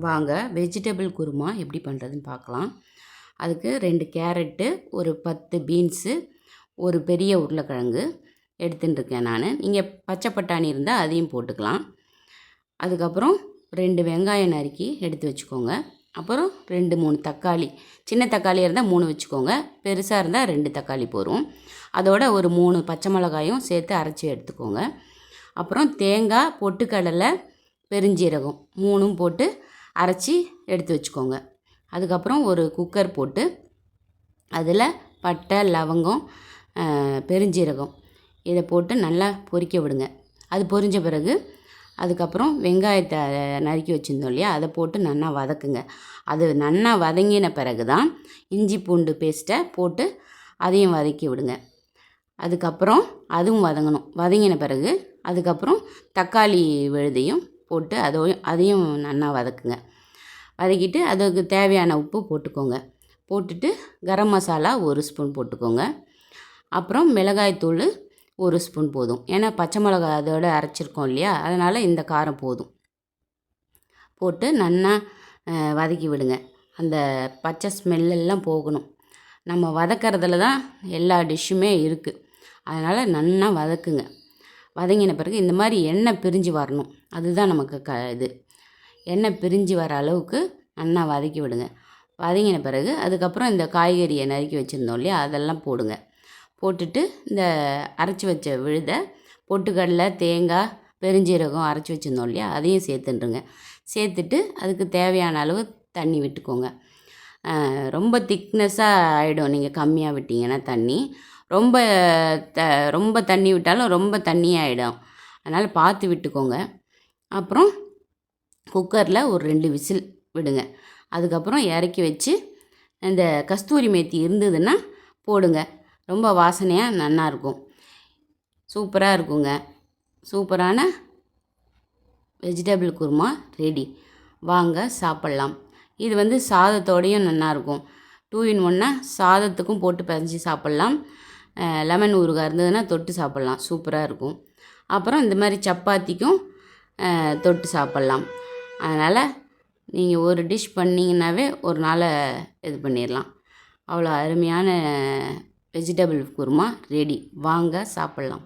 வாங்க வெஜிடபிள் குருமா எப்படி பண்ணுறதுன்னு பார்க்கலாம். அதுக்கு 2 கேரட்டு, ஒரு 10 பீன்ஸு, ஒரு பெரிய உருளைக்கிழங்கு எடுத்துட்டுருக்கேன் நான். நீங்கள் பச்சை பட்டாணி இருந்தால் அதையும் போட்டுக்கலாம். அதுக்கப்புறம் 2 வெங்காயம் நறுக்கி எடுத்து வச்சுக்கோங்க. அப்புறம் 2, 3 தக்காளி, சின்ன தக்காளியாக இருந்தால் 3 வச்சுக்கோங்க, பெருசாக இருந்தால் 2 தக்காளி போதும். அதோட ஒரு 3 பச்சை மிளகாயும் சேர்த்து அரைச்சி எடுத்துக்கோங்க. அப்புறம் தேங்காய், பொட்டுக்கடலை, பெருஞ்சீரகம் 3ம் போட்டு அரைச்சி எடுத்து வச்சுக்கோங்க. அதுக்கப்புறம் ஒரு குக்கர் போட்டு அதில் பட்டை, லவங்கம், பெருஞ்சீரகம் இதை போட்டு நல்லா பொரிக்க விடுங்க. அது பொரிஞ்ச பிறகு அதுக்கப்புறம் வெங்காயத்தை நறுக்கி வச்சுருந்தோம் இல்லையா, அதை போட்டு நல்லா வதக்குங்க. அது நல்லா வதங்கின பிறகு தான் இஞ்சி பூண்டு பேஸ்ட்டை போட்டு அதையும் வதக்கி விடுங்க. அதுக்கப்புறம் அதுவும் வதங்கணும். வதங்கின பிறகு அதுக்கப்புறம் தக்காளி விழுதையும் போட்டு அதையும் நல்லா வதக்குங்க. வதக்கிட்டு அதுக்கு தேவையான உப்பு போட்டுக்கோங்க. போட்டுட்டு கரம் மசாலா 1 ஸ்பூன் போட்டுக்கோங்க. அப்புறம் மிளகாய்த்தூள் 1 ஸ்பூன் போதும். ஏன்னா பச்சை மிளகாய் அதோடு அரைச்சிருக்கோம் இல்லையா, அதனால் இந்த காரம் போதும். போட்டு நல்லா வதக்கி விடுங்க. அந்த பச்சை ஸ்மெல்லெல்லாம் போகணும். நம்ம வதக்கிறதுல தான் எல்லா டிஷ்ஷுமே இருக்குது. அதனால் நல்லா வதக்குங்க. வதங்கின பிறகு இந்த மாதிரி எண்ணெய் பிரிஞ்சு வரணும். அதுதான் நமக்கு இது எண்ணெய் பிரிஞ்சு வர அளவுக்கு நல்லா வதக்கி விடுங்க. வதங்கின பிறகு அதுக்கப்புறம் இந்த காய்கறியை நறுக்கி வச்சுருந்தோம் இல்லையா, அதெல்லாம் போடுங்க. போட்டுட்டு இந்த அரைச்சி வச்ச விழுதை, பொட்டுக்கடலை, தேங்காய், பெருஞ்சீரகம் அரைச்சி வச்சுருந்தோம் இல்லையா, அதையும் சேர்த்துட்டுருங்க. சேர்த்துட்டு அதுக்கு தேவையான அளவு தண்ணி விட்டுக்கோங்க. ரொம்ப திக்னஸ்ஸாக ஆகிடும் நீங்கள் கம்மியாக விட்டிங்கன்னா தண்ணி. ரொம்ப தண்ணி விட்டாலும் ரொம்ப தண்ணியாகிடும். அதனால் பார்த்து விட்டுக்கோங்க. அப்புறம் குக்கரில் ஒரு 2 விசில் விடுங்க. அதுக்கப்புறம் இறக்கி வச்சு இந்த கஸ்தூரி மேத்தி இருந்ததுன்னா போடுங்க. ரொம்ப வாசனையாக நல்லாயிருக்கும். சூப்பராக இருக்குங்க. சூப்பரான வெஜிடபிள் குருமா ரெடி. வாங்க சாப்பிட்லாம். இது சாதத்தோடையும் நல்லாயிருக்கும். 2 in 1 சாதத்துக்கும் போட்டு பிசைஞ்சு சாப்பிட்லாம். லெமன் ஊறுகாய் இருந்ததுன்னா தொட்டு சாப்பிட்லாம். சூப்பராக இருக்கும். அப்புறம் இந்த மாதிரி சப்பாத்திக்கும் தொட்டு சாப்பிட்லாம். அதனால் நீங்கள் ஒரு டிஷ் பண்ணிங்கன்னாவே ஒரு நாளை இது பண்ணிடலாம். அவ்வளோ அருமையான வெஜிடபிள் குருமா ரெடி. வாங்க சாப்பிட்லாம்.